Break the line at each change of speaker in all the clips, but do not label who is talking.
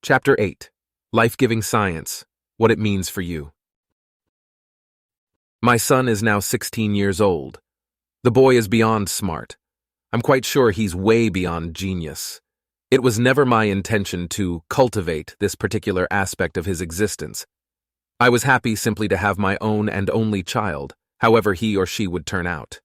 Chapter 8. Life-Giving Science, What It Means for You. My son is now 16 years old. The boy is beyond smart. I'm quite sure he's way beyond genius. It was never my intention to cultivate this particular aspect of his existence. I was happy simply to have my own and only child, however he or she would turn out.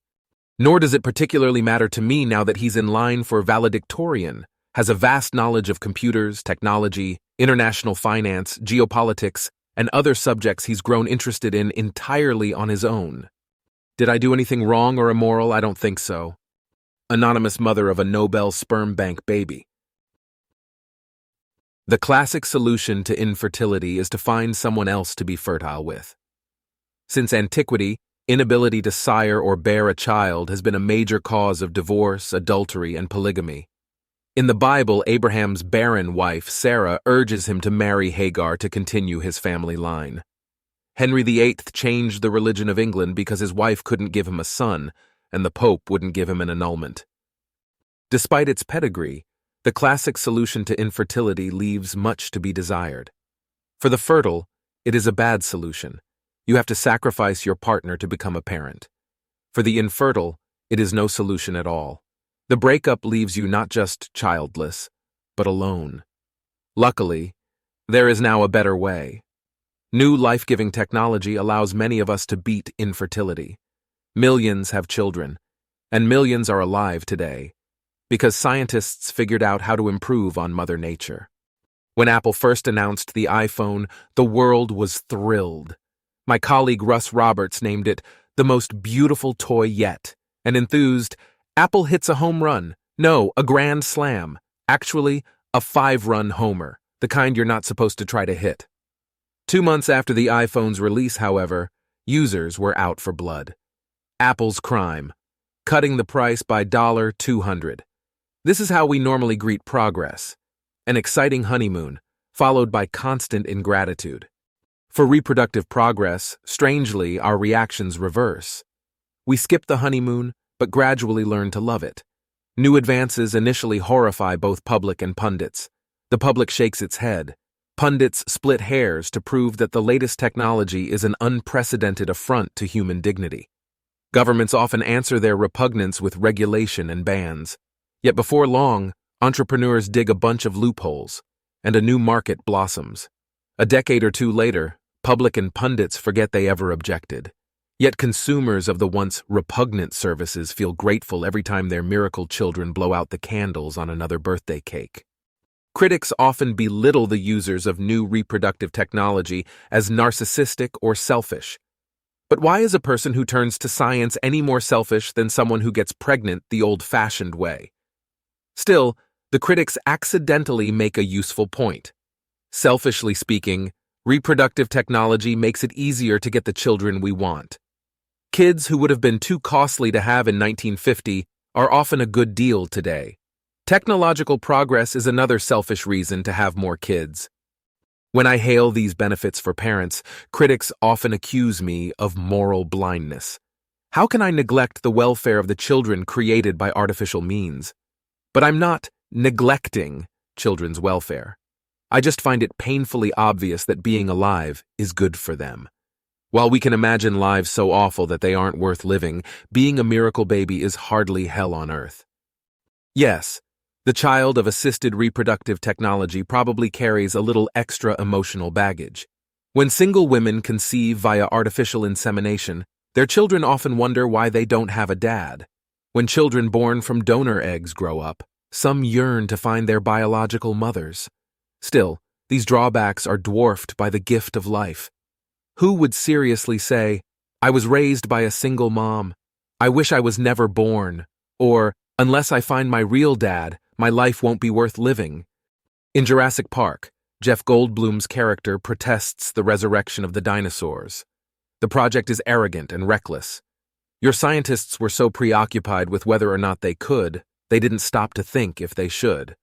Nor does it particularly matter to me now that he's in line for valedictorian, has a vast knowledge of computers, technology, international finance, geopolitics, and other subjects he's grown interested in entirely on his own. Did I do anything wrong or immoral? I don't think so. Anonymous mother of a Nobel sperm bank baby. The classic solution to infertility is to find someone else to be fertile with. Since antiquity, inability to sire or bear a child has been a major cause of divorce, adultery, and polygamy. In the Bible, Abraham's barren wife, Sarah, urges him to marry Hagar to continue his family line. Henry VIII changed the religion of England because his wife couldn't give him a son, and the Pope wouldn't give him an annulment. Despite its pedigree, the classic solution to infertility leaves much to be desired. For the fertile, it is a bad solution. You have to sacrifice your partner to become a parent. For the infertile, it is no solution at all. The breakup leaves you not just childless, but alone. Luckily, there is now a better way. New life-giving technology allows many of us to beat infertility. Millions have children, and millions are alive today, because scientists figured out how to improve on Mother Nature. When Apple first announced the iPhone, the world was thrilled. My colleague Russ Roberts named it the most beautiful toy yet, and enthused, "Apple hits a home run. No, a grand slam. Actually, a 5-run homer, the kind you're not supposed to try to hit." 2 months after the iPhone's release, however, users were out for blood. Apple's crime, cutting the price by $200. This is how we normally greet progress. An exciting honeymoon, followed by constant ingratitude. For reproductive progress, strangely, our reactions reverse. We skip the honeymoon, but gradually learn to love it. New advances initially horrify both public and pundits. The public shakes its head. Pundits split hairs to prove that the latest technology is an unprecedented affront to human dignity. Governments often answer their repugnance with regulation and bans. Yet before long, entrepreneurs dig a bunch of loopholes, and a new market blossoms. A decade or two later, public and pundits forget they ever objected. Yet consumers of the once repugnant services feel grateful every time their miracle children blow out the candles on another birthday cake. Critics often belittle the users of new reproductive technology as narcissistic or selfish. But why is a person who turns to science any more selfish than someone who gets pregnant the old-fashioned way? Still, the critics accidentally make a useful point. Selfishly speaking, reproductive technology makes it easier to get the children we want. Kids who would have been too costly to have in 1950 are often a good deal today. Technological progress is another selfish reason to have more kids. When I hail these benefits for parents, critics often accuse me of moral blindness. How can I neglect the welfare of the children created by artificial means? But I'm not neglecting children's welfare. I just find it painfully obvious that being alive is good for them. While we can imagine lives so awful that they aren't worth living, being a miracle baby is hardly hell on earth. Yes, the child of assisted reproductive technology probably carries a little extra emotional baggage. When single women conceive via artificial insemination, their children often wonder why they don't have a dad. When children born from donor eggs grow up, some yearn to find their biological mothers. Still, these drawbacks are dwarfed by the gift of life. Who would seriously say, "I was raised by a single mom. I wish I was never born," or, "Unless I find my real dad, my life won't be worth living"? In Jurassic Park, Jeff Goldblum's character protests the resurrection of the dinosaurs. The project is arrogant and reckless. Your scientists were so preoccupied with whether or not they could, they didn't stop to think if they should.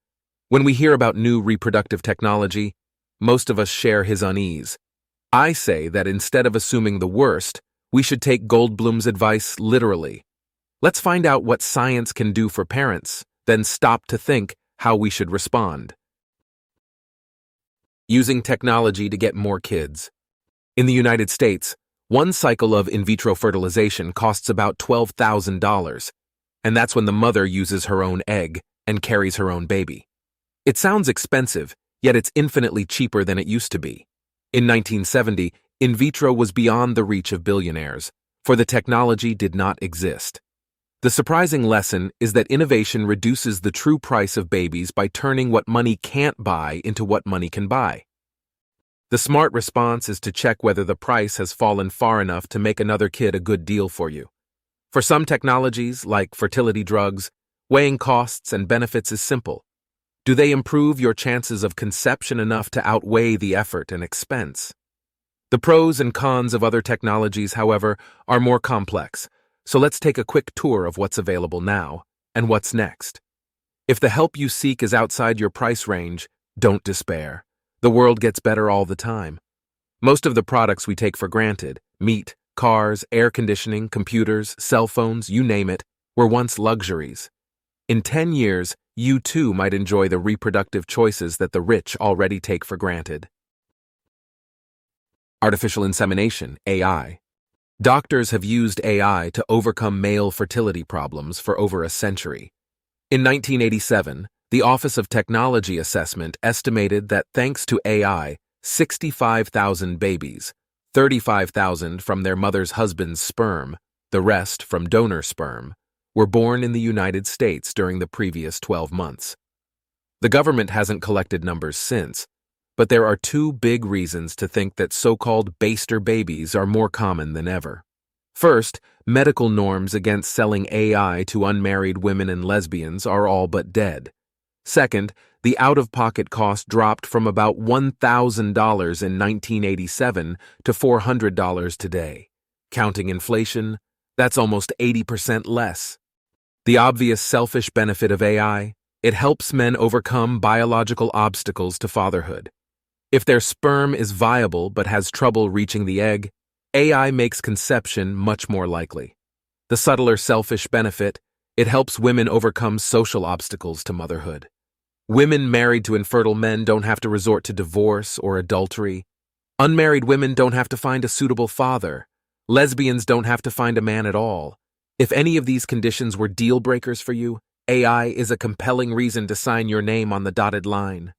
When we hear about new reproductive technology, most of us share his unease. I say that instead of assuming the worst, we should take Goldblum's advice literally. Let's find out what science can do for parents, then stop to think how we should respond. using technology to get more kids. In the United States, one cycle of in vitro fertilization costs about $12,000, and that's when the mother uses her own egg and carries her own baby. It sounds expensive, yet it's infinitely cheaper than it used to be. In 1970, in vitro was beyond the reach of billionaires, for the technology did not exist. The surprising lesson is that innovation reduces the true price of babies by turning what money can't buy into what money can buy. The smart response is to check whether the price has fallen far enough to make another kid a good deal for you. For some technologies, like fertility drugs, weighing costs and benefits is simple. Do they improve your chances of conception enough to outweigh the effort and expense? The pros and cons of other technologies, however, are more complex, so let's take a quick tour of what's available now and what's next. If the help you seek is outside your price range, don't despair. The world gets better all the time. Most of the products we take for granted, meat, cars, air conditioning, computers, cell phones, you name it, were once luxuries. In 10 years, you too might enjoy the reproductive choices that the rich already take for granted. Artificial insemination, AI. Doctors have used AI to overcome male fertility problems for over a century. In 1987, the Office of Technology Assessment estimated that thanks to AI, 65,000 babies, 35,000 from their mother's husband's sperm, the rest from donor sperm, were born in the United States during the previous 12 months. The government hasn't collected numbers since, but there are two big reasons to think that so-called baster babies are more common than ever. First, medical norms against selling AI to unmarried women and lesbians are all but dead. Second, the out-of-pocket cost dropped from about $1,000 in 1987 to $400 today. Counting inflation, that's almost 80% less. The obvious selfish benefit of AI, it helps men overcome biological obstacles to fatherhood. If their sperm is viable but has trouble reaching the egg, AI makes conception much more likely. The subtler selfish benefit, it helps women overcome social obstacles to motherhood. Women married to infertile men don't have to resort to divorce or adultery. Unmarried women don't have to find a suitable father. Lesbians don't have to find a man at all. If any of these conditions were deal breakers for you, AI is a compelling reason to sign your name on the dotted line.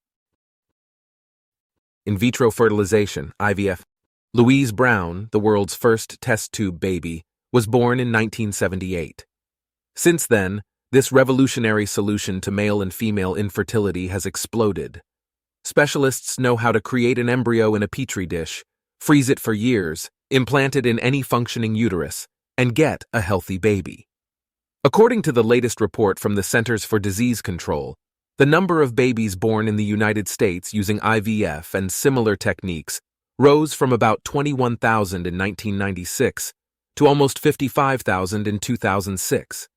In vitro fertilization, IVF. Louise Brown, the world's first test tube baby, was born in 1978. Since then, this revolutionary solution to male and female infertility has exploded. Specialists know how to create an embryo in a petri dish, freeze it for years, implant it in any functioning uterus, and get a healthy baby. According to the latest report from the Centers for Disease Control, the number of babies born in the United States using IVF and similar techniques rose from about 21,000 in 1996 to almost 55,000 in 2006.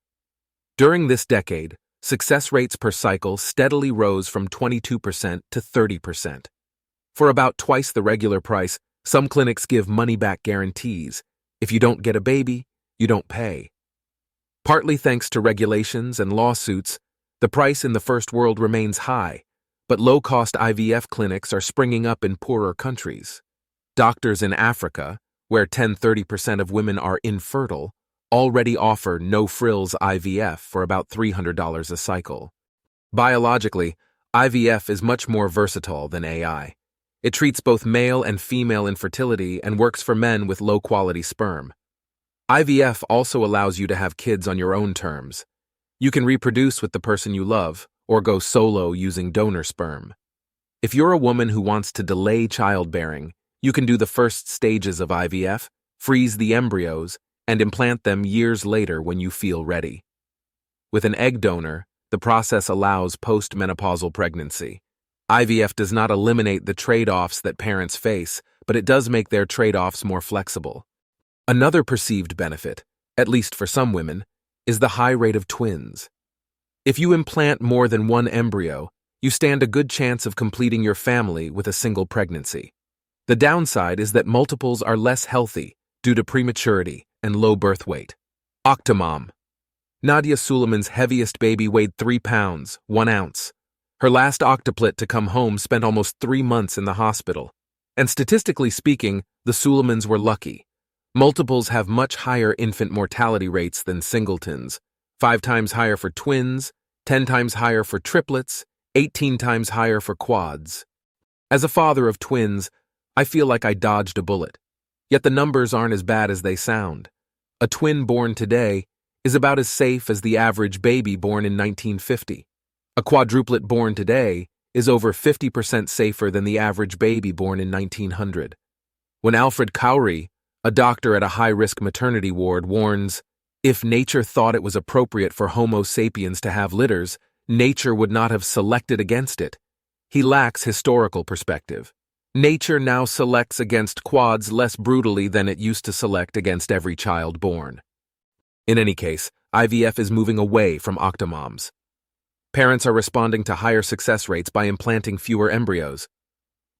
During this decade, success rates per cycle steadily rose from 22% to 30%. For about twice the regular price, some clinics give money-back guarantees. If you don't get a baby, you don't pay. Partly thanks to regulations and lawsuits, the price in the first world remains high, but low-cost IVF clinics are springing up in poorer countries. Doctors in Africa, where 10–30% of women are infertile, already offer no-frills IVF for about $300 a cycle. Biologically, IVF is much more versatile than AI. It treats both male and female infertility and works for men with low-quality sperm. IVF also allows you to have kids on your own terms. You can reproduce with the person you love, or go solo using donor sperm. If you're a woman who wants to delay childbearing, you can do the first stages of IVF, freeze the embryos, and implant them years later when you feel ready. With an egg donor, the process allows post-menopausal pregnancy. IVF does not eliminate the trade-offs that parents face, but it does make their trade-offs more flexible. Another perceived benefit, at least for some women, is the high rate of twins. If you implant more than one embryo, you stand a good chance of completing your family with a single pregnancy. The downside is that multiples are less healthy due to prematurity and low birth weight. Octomom. Nadia Suleiman's heaviest baby weighed 3 pounds, 1 ounce. Her last octuplet to come home spent almost 3 months in the hospital. And statistically speaking, the Suleimans were lucky. Multiples have much higher infant mortality rates than singletons, 5 times higher for twins, 10 times higher for triplets, 18 times higher for quads. As a father of twins, I feel like I dodged a bullet. Yet the numbers aren't as bad as they sound. A twin born today is about as safe as the average baby born in 1950. A quadruplet born today is over 50% safer than the average baby born in 1900. When Alfred Cowrie, a doctor at a high-risk maternity ward, warns, "If nature thought it was appropriate for Homo sapiens to have litters, nature would not have selected against it," he lacks historical perspective. Nature now selects against quads less brutally than it used to select against every child born. In any case, IVF is moving away from octomoms. Parents are responding to higher success rates by implanting fewer embryos.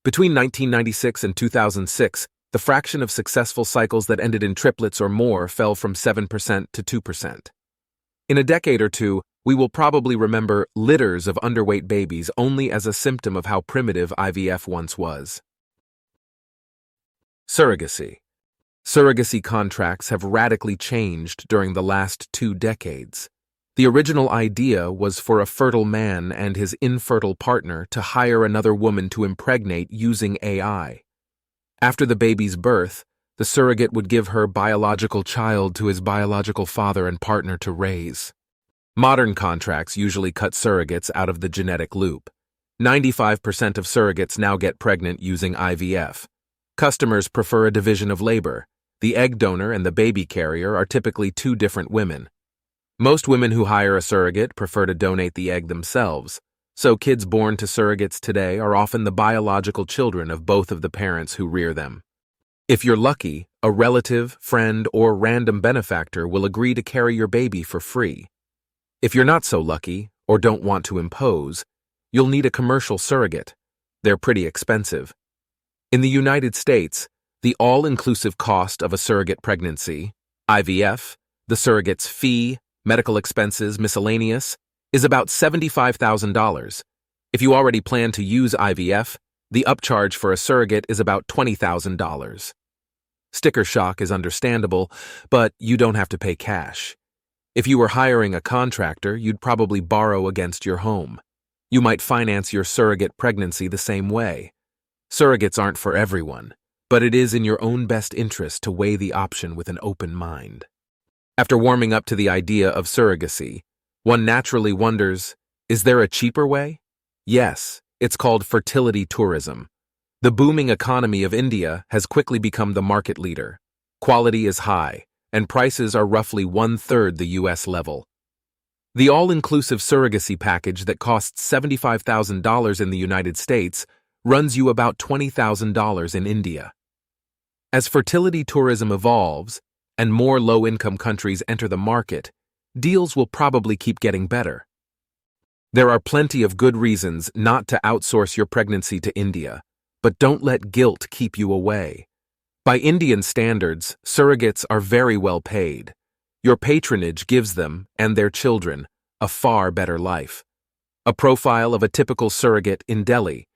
Between 1996 and 2006, the fraction of successful cycles that ended in triplets or more fell from 7% to 2%. In a decade or two, we will probably remember litters of underweight babies only as a symptom of how primitive IVF once was. Surrogacy. Surrogacy contracts have radically changed during the last 2 decades. The original idea was for a fertile man and his infertile partner to hire another woman to impregnate using AI. After the baby's birth, the surrogate would give her biological child to his biological father and partner to raise. Modern contracts usually cut surrogates out of the genetic loop. 95% of surrogates now get pregnant using IVF. Customers prefer a division of labor. The egg donor and the baby carrier are typically 2 different women. Most women who hire a surrogate prefer to donate the egg themselves, so kids born to surrogates today are often the biological children of both of the parents who rear them. If you're lucky, a relative, friend, or random benefactor will agree to carry your baby for free. If you're not so lucky, or don't want to impose, you'll need a commercial surrogate. They're pretty expensive. In the United States, the all-inclusive cost of a surrogate pregnancy, IVF, the surrogate's fee, medical expenses, miscellaneous, is about $75,000. If you already plan to use IVF, the upcharge for a surrogate is about $20,000. Sticker shock is understandable, but you don't have to pay cash. If you were hiring a contractor, you'd probably borrow against your home. You might finance your surrogate pregnancy the same way. Surrogates aren't for everyone, but it is in your own best interest to weigh the option with an open mind. After warming up to the idea of surrogacy, one naturally wonders, is there a cheaper way? Yes, it's called fertility tourism. The booming economy of India has quickly become the market leader. Quality is high, and prices are roughly 1/3 the US level. The all-inclusive surrogacy package that costs $75,000 in the United States runs you about $20,000 in India. As fertility tourism evolves, and more low-income countries enter the market, deals will probably keep getting better. There are plenty of good reasons not to outsource your pregnancy to India, but don't let guilt keep you away. By Indian standards, surrogates are very well paid. Your patronage gives them, and their children, a far better life. A profile of a typical surrogate in Delhi.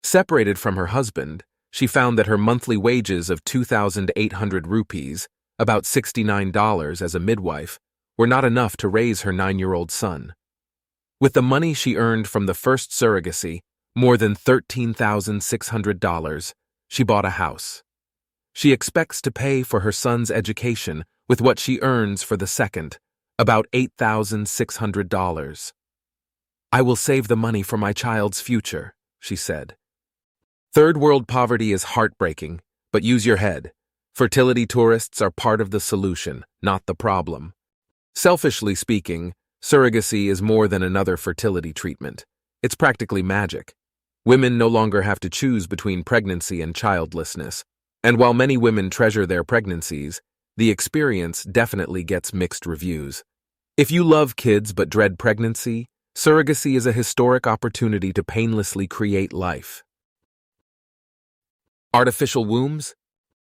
Separated from her husband, she found that her monthly wages of 2,800 rupees, about $69 as a midwife, were not enough to raise her 9-year-old son. With the money she earned from the first surrogacy, more than $13,600, she bought a house. She expects to pay for her son's education with what she earns for the second, about $8,600. "I will save the money for my child's future," she said. Third world poverty is heartbreaking, but use your head. Fertility tourists are part of the solution, not the problem. Selfishly speaking, surrogacy is more than another fertility treatment. It's practically magic. Women no longer have to choose between pregnancy and childlessness, and while many women treasure their pregnancies, the experience definitely gets mixed reviews. If you love kids but dread pregnancy, surrogacy is a historic opportunity to painlessly create life. Artificial wombs?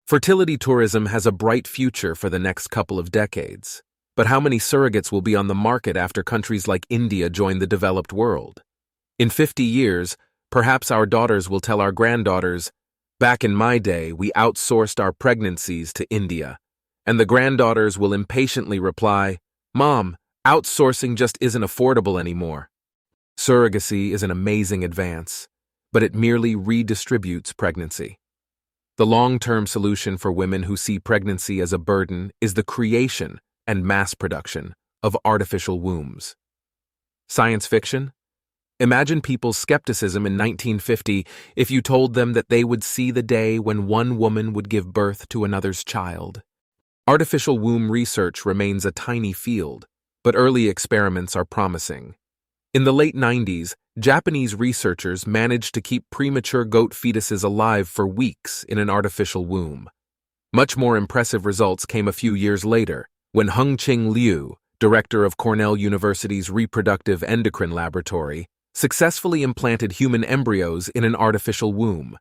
Fertility tourism has a bright future for the next couple of decades. But how many surrogates will be on the market after countries like India join the developed world? In 50 years, perhaps our daughters will tell our granddaughters, "Back in my day, we outsourced our pregnancies to India." And the granddaughters will impatiently reply, "Mom, outsourcing just isn't affordable anymore." Surrogacy is an amazing advance, but it merely redistributes pregnancy. The long-term solution for women who see pregnancy as a burden is the creation and mass production of artificial wombs. Science fiction? Imagine people's skepticism in 1950 if you told them that they would see the day when one woman would give birth to another's child. Artificial womb research remains a tiny field, but early experiments are promising. In the late 90s, Japanese researchers managed to keep premature goat fetuses alive for weeks in an artificial womb. Much more impressive results came a few years later, when Hung-Ching Liu, director of Cornell University's Reproductive Endocrine Laboratory, successfully implanted human embryos in an artificial womb.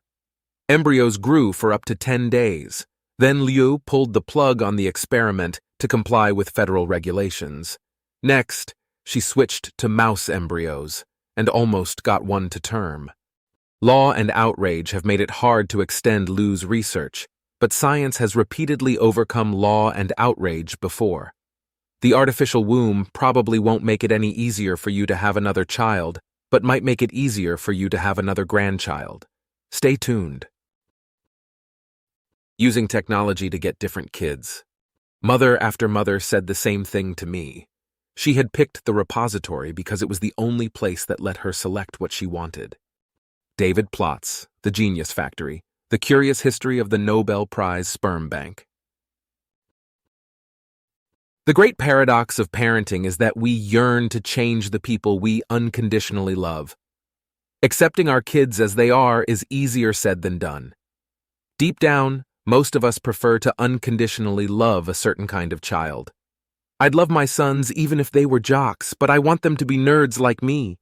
Embryos grew for up to 10 days. Then Liu pulled the plug on the experiment to comply with federal regulations. Next, she switched to mouse embryos and almost got one to term. Law and outrage have made it hard to extend Liu's research, but science has repeatedly overcome law and outrage before. The artificial womb probably won't make it any easier for you to have another child, but might make it easier for you to have another grandchild. Stay tuned. Using technology to get different kids. Mother after mother said the same thing to me. She had picked the repository because it was the only place that let her select what she wanted. David Plotz's The Genius Factory, The Curious History of the Nobel Prize Sperm Bank. The great paradox of parenting is that we yearn to change the people we unconditionally love. Accepting our kids as they are is easier said than done. Deep down, most of us prefer to unconditionally love a certain kind of child. I'd love my sons even if they were jocks, but I want them to be nerds like me.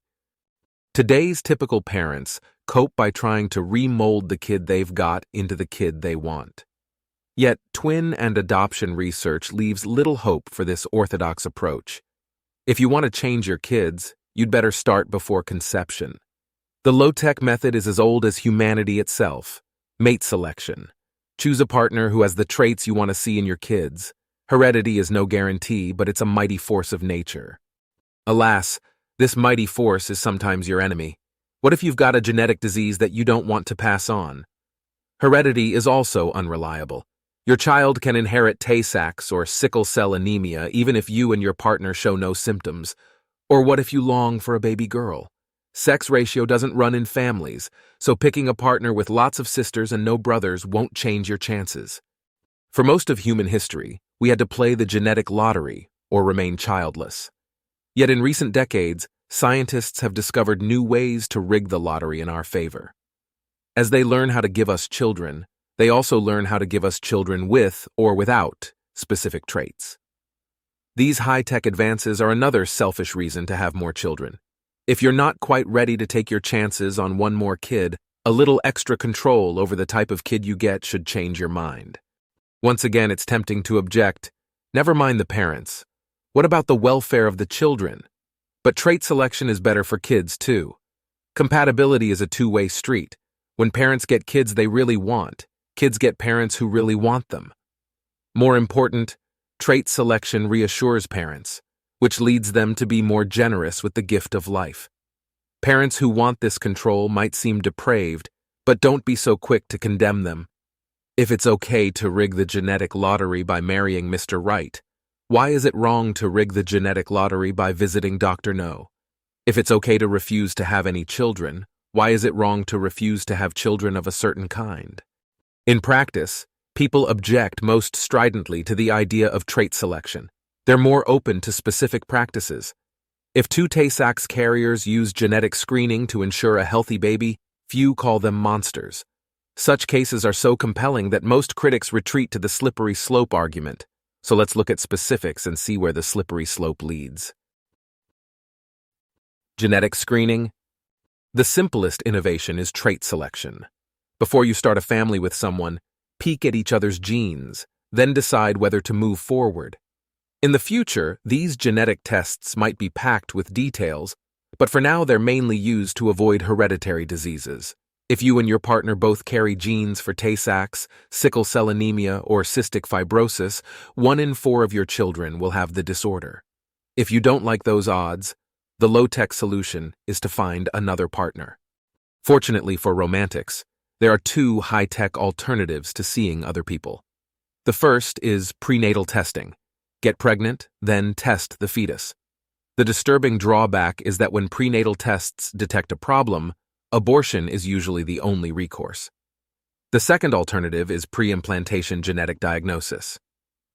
Today's typical parents cope by trying to remold the kid they've got into the kid they want. Yet, twin and adoption research leaves little hope for this orthodox approach. If you want to change your kids, you'd better start before conception. The low-tech method is as old as humanity itself: mate selection. Choose a partner who has the traits you want to see in your kids. Heredity is no guarantee, but it's a mighty force of nature. Alas, this mighty force is sometimes your enemy. What if you've got a genetic disease that you don't want to pass on? Heredity is also unreliable. Your child can inherit Tay-Sachs or sickle cell anemia even if you and your partner show no symptoms. Or what if you long for a baby girl? Sex ratio doesn't run in families, so picking a partner with lots of sisters and no brothers won't change your chances. For most of human history, we had to play the genetic lottery or remain childless. Yet in recent decades, scientists have discovered new ways to rig the lottery in our favor. As they learn how to give us children, they also learn how to give us children with or without specific traits. These high-tech advances are another selfish reason to have more children. If you're not quite ready to take your chances on one more kid, a little extra control over the type of kid you get should change your mind. Once again, it's tempting to object, never mind the parents. What about the welfare of the children? But trait selection is better for kids, too. Compatibility is a two-way street. When parents get kids they really want, kids get parents who really want them. More important, trait selection reassures parents, which leads them to be more generous with the gift of life. Parents who want this control might seem depraved, but don't be so quick to condemn them. If it's okay to rig the genetic lottery by marrying Mr. Right, why is it wrong to rig the genetic lottery by visiting Dr. No? If it's okay to refuse to have any children, why is it wrong to refuse to have children of a certain kind? In practice, people object most stridently to the idea of trait selection. They're more open to specific practices. If two Tay-Sachs carriers use genetic screening to ensure a healthy baby, few call them monsters. Such cases are so compelling that most critics retreat to the slippery slope argument. So let's look at specifics and see where the slippery slope leads. Genetic screening. The simplest innovation is trait selection. Before you start a family with someone, peek at each other's genes, then decide whether to move forward. In the future, these genetic tests might be packed with details, but for now they're mainly used to avoid hereditary diseases. If you and your partner both carry genes for Tay-Sachs, sickle cell anemia, or cystic fibrosis, 1 in 4 of your children will have the disorder. If you don't like those odds, the low-tech solution is to find another partner. Fortunately for romantics, there are 2 high-tech alternatives to seeing other people. The first is prenatal testing. Get pregnant, then test the fetus. The disturbing drawback is that when prenatal tests detect a problem, abortion is usually the only recourse. The second alternative is pre-implantation genetic diagnosis.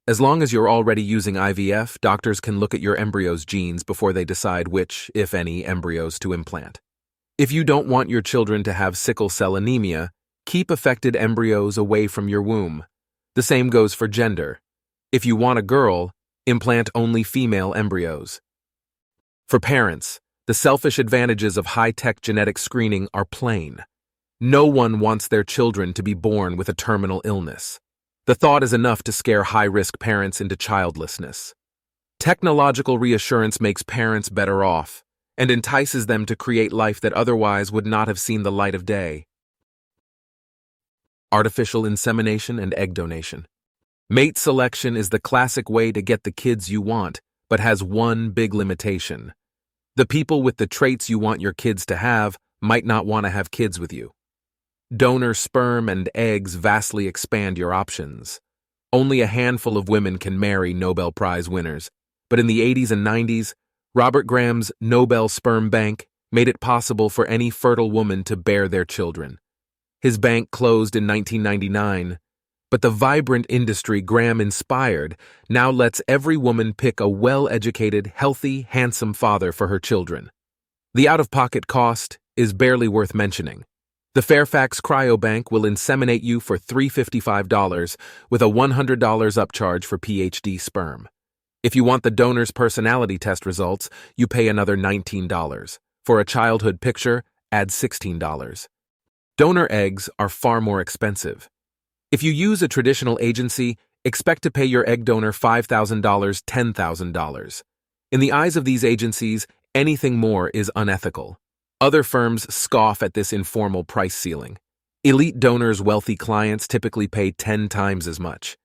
As long as you're already using IVF, doctors can look at your embryo's genes before they decide which, if any, embryos to implant. If you don't want your children to have sickle cell anemia, keep affected embryos away from your womb. The same goes for gender. If you want a girl, implant only female embryos. For parents, the selfish advantages of high-tech genetic screening are plain. No one wants their children to be born with a terminal illness. The thought is enough to scare high-risk parents into childlessness. Technological reassurance makes parents better off and entices them to create life that otherwise would not have seen the light of day. Artificial insemination and egg donation. Mate selection is the classic way to get the kids you want, but has one big limitation. The people with the traits you want your kids to have might not want to have kids with you. Donor sperm and eggs vastly expand your options. Only a handful of women can marry Nobel Prize winners, but in the 80s and 90s, Robert Graham's Nobel Sperm Bank made it possible for any fertile woman to bear their children. His bank closed in 1999, but the vibrant industry Graham inspired now lets every woman pick a well-educated, healthy, handsome father for her children. The out-of-pocket cost is barely worth mentioning. The Fairfax Cryobank will inseminate you for $355 with a $100 upcharge for PhD sperm. If you want the donor's personality test results, you pay another $19. For a childhood picture, add $16. Donor eggs are far more expensive. If you use a traditional agency, expect to pay your egg donor $5,000, $10,000. In the eyes of these agencies, anything more is unethical. Other firms scoff at this informal price ceiling. Elite donors' wealthy clients typically pay 10 times as much.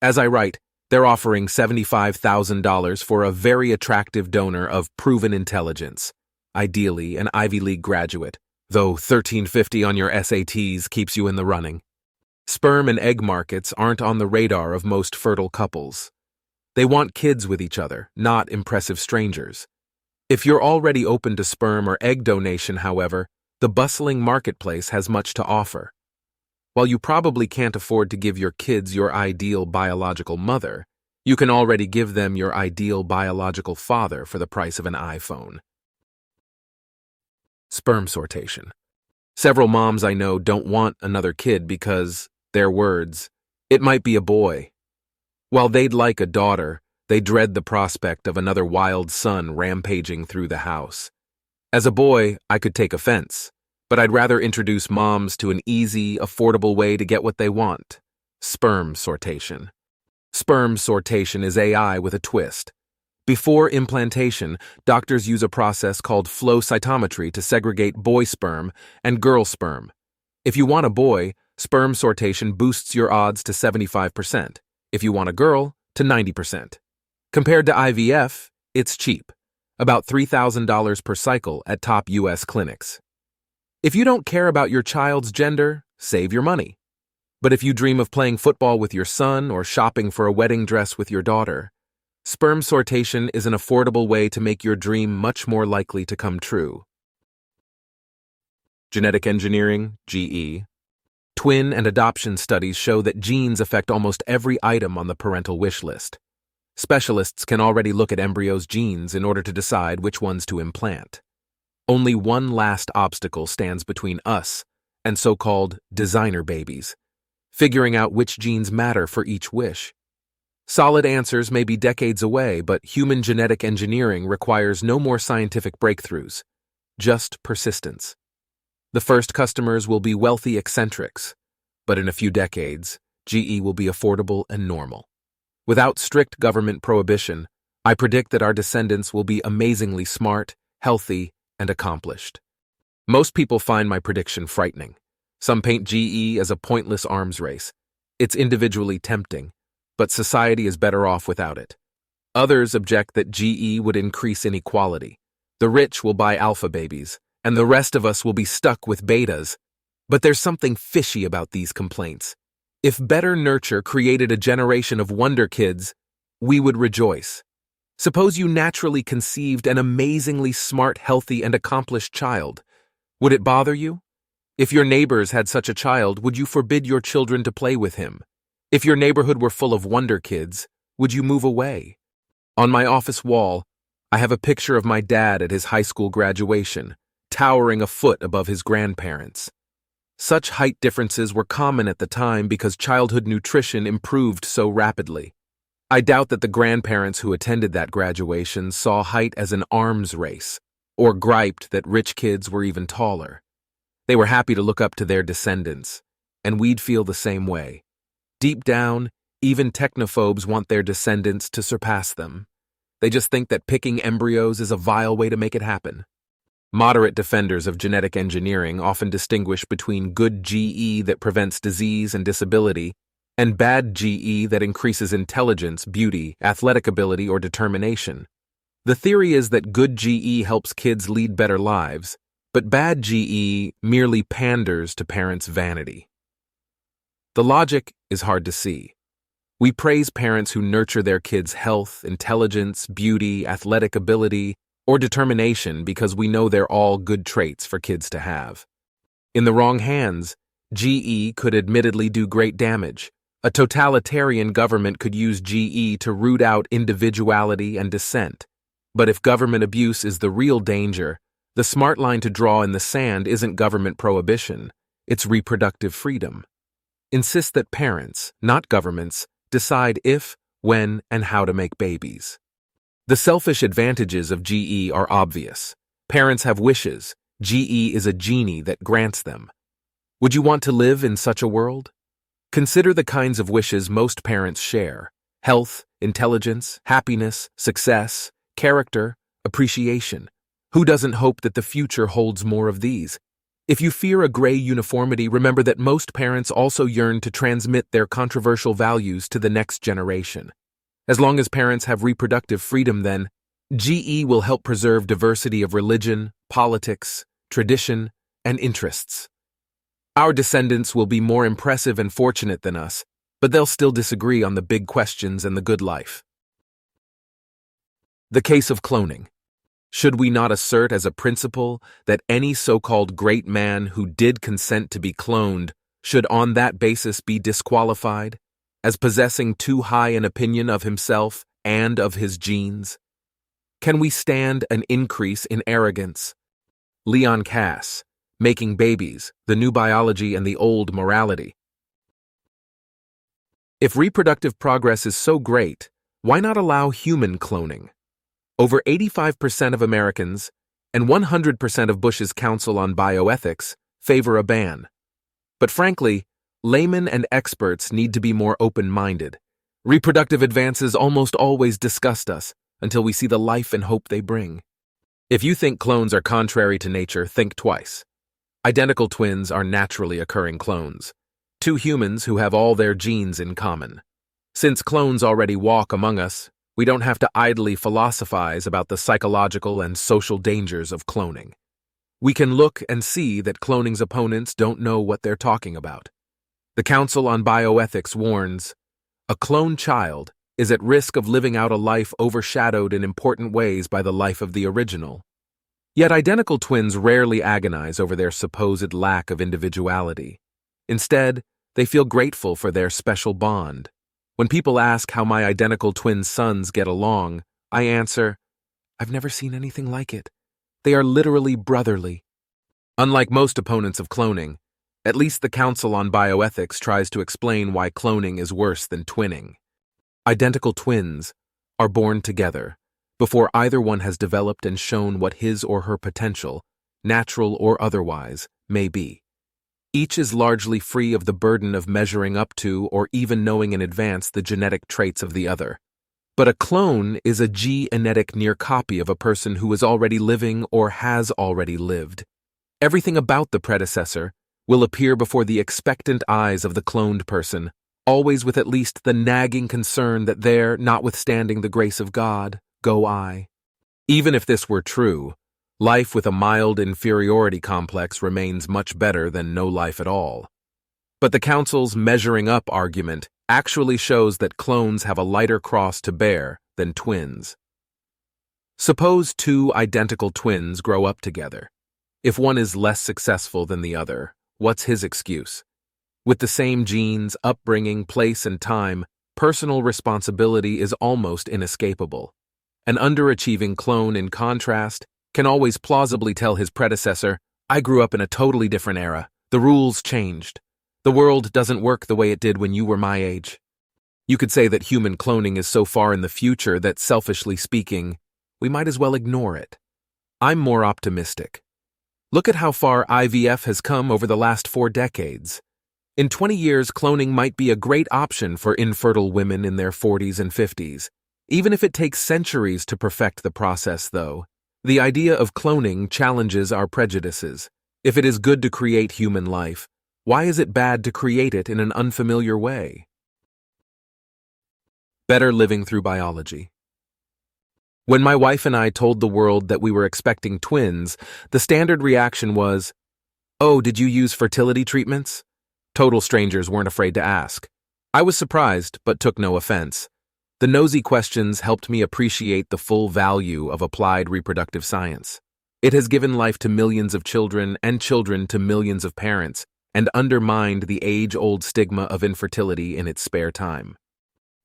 As I write, they're offering $75,000 for a very attractive donor of proven intelligence, ideally an Ivy League graduate, though $1,350 on your SATs keeps you in the running. Sperm and egg markets aren't on the radar of most fertile couples. They want kids with each other, not impressive strangers. If you're already open to sperm or egg donation, however, the bustling marketplace has much to offer. While you probably can't afford to give your kids your ideal biological mother, you can already give them your ideal biological father for the price of an iPhone. Sperm sortation. Several moms I know don't want another kid because, their words, it might be a boy. While they'd like a daughter, they dread the prospect of another wild son rampaging through the house. As a boy, I could take offense, but I'd rather introduce moms to an easy, affordable way to get what they want: sperm sortation. Sperm sortation is AI with a twist. Before implantation, doctors use a process called flow cytometry to segregate boy sperm and girl sperm. If you want a boy, sperm sortation boosts your odds to 75%. If you want a girl, to 90%. Compared to IVF, it's cheap, about $3,000 per cycle at top U.S. clinics. If you don't care about your child's gender, save your money. But if you dream of playing football with your son or shopping for a wedding dress with your daughter, sperm sortation is an affordable way to make your dream much more likely to come true. Genetic engineering, GE. Twin and adoption studies show that genes affect almost every item on the parental wish list. Specialists can already look at embryos' genes in order to decide which ones to implant. Only one last obstacle stands between us and so-called designer babies, figuring out which genes matter for each wish. Solid answers may be decades away, but human genetic engineering requires no more scientific breakthroughs, just persistence. The first customers will be wealthy eccentrics, but in a few decades, GE will be affordable and normal. Without strict government prohibition, I predict that our descendants will be amazingly smart, healthy, and accomplished. Most people find my prediction frightening. Some paint GE as a pointless arms race. It's individually tempting, but society is better off without it. Others object that GE would increase inequality. The rich will buy alpha babies, and the rest of us will be stuck with betas. But there's something fishy about these complaints. If better nurture created a generation of wonder kids, we would rejoice. Suppose you naturally conceived an amazingly smart, healthy, and accomplished child. Would it bother you? If your neighbors had such a child, would you forbid your children to play with him? If your neighborhood were full of wonder kids, would you move away? On my office wall, I have a picture of my dad at his high school graduation, towering a foot above his grandparents. Such height differences were common at the time because childhood nutrition improved so rapidly. I doubt that the grandparents who attended that graduation saw height as an arms race, or griped that rich kids were even taller. They were happy to look up to their descendants, and we'd feel the same way. Deep down, even technophobes want their descendants to surpass them. They just think that picking embryos is a vile way to make it happen. Moderate defenders of genetic engineering often distinguish between good GE that prevents disease and disability and bad GE that increases intelligence, beauty, athletic ability, or determination. The theory is that good GE helps kids lead better lives, but bad GE merely panders to parents' vanity. The logic is hard to see. We praise parents who nurture their kids' health, intelligence, beauty, athletic ability, or determination because we know they're all good traits for kids to have. In the wrong hands, GE could admittedly do great damage. A totalitarian government could use GE to root out individuality and dissent. But if government abuse is the real danger, the smart line to draw in the sand isn't government prohibition, it's reproductive freedom. Insist that parents, not governments, decide if, when, and how to make babies. The selfish advantages of GE are obvious. Parents have wishes. GE is a genie that grants them. Would you want to live in such a world? Consider the kinds of wishes most parents share: health, intelligence, happiness, success, character, appreciation. Who doesn't hope that the future holds more of these? If you fear a gray uniformity, remember that most parents also yearn to transmit their controversial values to the next generation. As long as parents have reproductive freedom, then, GE will help preserve diversity of religion, politics, tradition, and interests. Our descendants will be more impressive and fortunate than us, but they'll still disagree on the big questions and the good life. The case of cloning. Should we not assert as a principle that any so-called great man who did consent to be cloned should on that basis be disqualified, as possessing too high an opinion of himself and of his genes? Can we stand an increase in arrogance? Leon Cass, Making Babies, The New Biology and the Old Morality. If reproductive progress is so great, why not allow human cloning? Over 85% of Americans and 100% of Bush's Council on Bioethics favor a ban. But frankly, laymen and experts need to be more open-minded. Reproductive advances almost always disgust us until we see the life and hope they bring. If you think clones are contrary to nature, think twice. Identical twins are naturally occurring clones, two humans who have all their genes in common. Since clones already walk among us, we don't have to idly philosophize about the psychological and social dangers of cloning. We can look and see that cloning's opponents don't know what they're talking about. The Council on Bioethics warns, a cloned child is at risk of living out a life overshadowed in important ways by the life of the original. Yet identical twins rarely agonize over their supposed lack of individuality. Instead, they feel grateful for their special bond. When people ask how my identical twin sons get along, I answer, I've never seen anything like it. They are literally brotherly. Unlike most opponents of cloning, at least the Council on Bioethics tries to explain why cloning is worse than twinning. Identical twins are born together before either one has developed and shown what his or her potential, natural or otherwise, may be. Each is largely free of the burden of measuring up to or even knowing in advance the genetic traits of the other. But a clone is a genetic near copy of a person who is already living or has already lived. Everything about the predecessor will appear before the expectant eyes of the cloned person, always with at least the nagging concern that there, notwithstanding the grace of God, go I. Even if this were true, life with a mild inferiority complex remains much better than no life at all. But the Council's measuring up argument actually shows that clones have a lighter cross to bear than twins. Suppose two identical twins grow up together. If one is less successful than the other, what's his excuse? With the same genes, upbringing, place, and time, personal responsibility is almost inescapable. An underachieving clone, in contrast, can always plausibly tell his predecessor, "I grew up in a totally different era. The rules changed. The world doesn't work the way it did when you were my age." You could say that human cloning is so far in the future that, selfishly speaking, we might as well ignore it. I'm more optimistic. Look at how far IVF has come over the last 4 decades. In 20 years, cloning might be a great option for infertile women in their 40s and 50s. Even if it takes centuries to perfect the process, though, the idea of cloning challenges our prejudices. If it is good to create human life, why is it bad to create it in an unfamiliar way? Better living through biology. When my wife and I told the world that we were expecting twins, the standard reaction was, "Oh, did you use fertility treatments?" Total strangers weren't afraid to ask. I was surprised, but took no offense. The nosy questions helped me appreciate the full value of applied reproductive science. It has given life to millions of children and children to millions of parents, and undermined the age-old stigma of infertility in its spare time.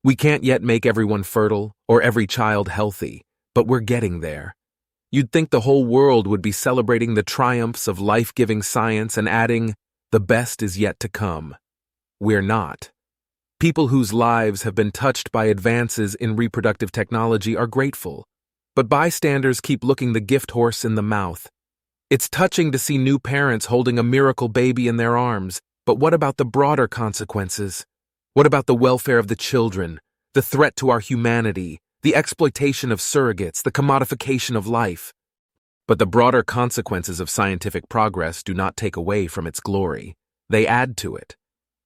We can't yet make everyone fertile or every child healthy, but we're getting there. You'd think the whole world would be celebrating the triumphs of life-giving science and adding, "The best is yet to come." We're not. People whose lives have been touched by advances in reproductive technology are grateful, but bystanders keep looking the gift horse in the mouth. It's touching to see new parents holding a miracle baby in their arms, but what about the broader consequences? What about the welfare of the children, the threat to our humanity, the exploitation of surrogates, the commodification of life? But the broader consequences of scientific progress do not take away from its glory. They add to it.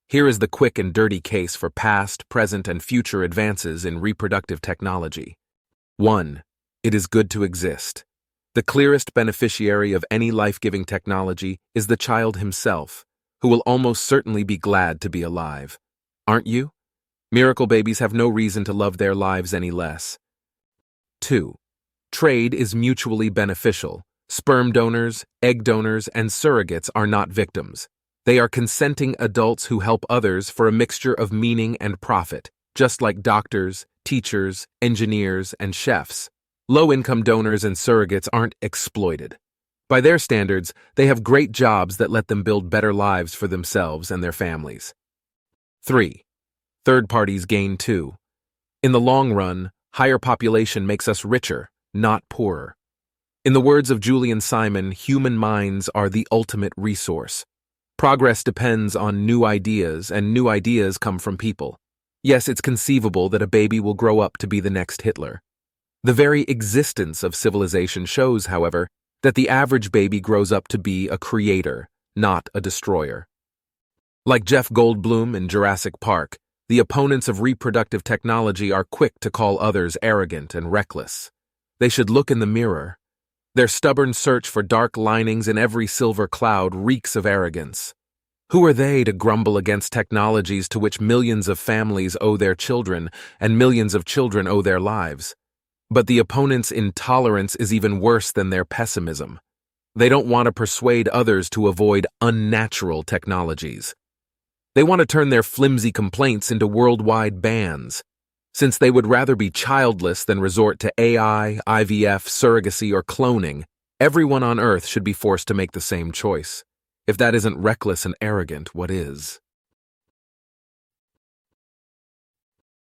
Here is the quick and dirty case for past, present, and future advances in reproductive technology. 1. It is good to exist. The clearest beneficiary of any life-giving technology is the child himself, who will almost certainly be glad to be alive. Aren't you? Miracle babies have no reason to love their lives any less. 2. Trade is mutually beneficial. Sperm donors, egg donors, and surrogates are not victims. They are consenting adults who help others for a mixture of meaning and profit, just like doctors, teachers, engineers, and chefs. Low-income donors and surrogates aren't exploited. By their standards, they have great jobs that let them build better lives for themselves and their families. 3. Third parties gain too. In the long run, higher population makes us richer, not poorer. In the words of Julian Simon, human minds are the ultimate resource. Progress depends on new ideas, and new ideas come from people. Yes, it's conceivable that a baby will grow up to be the next Hitler. The very existence of civilization shows, however, that the average baby grows up to be a creator, not a destroyer. Like Jeff Goldblum in Jurassic Park, the opponents of reproductive technology are quick to call others arrogant and reckless. They should look in the mirror. Their stubborn search for dark linings in every silver cloud reeks of arrogance. Who are they to grumble against technologies to which millions of families owe their children and millions of children owe their lives? But the opponents' intolerance is even worse than their pessimism. They don't want to persuade others to avoid unnatural technologies. They want to turn their flimsy complaints into worldwide bans. Since they would rather be childless than resort to AI, IVF, surrogacy, or cloning, everyone on Earth should be forced to make the same choice. If that isn't reckless and arrogant, what is?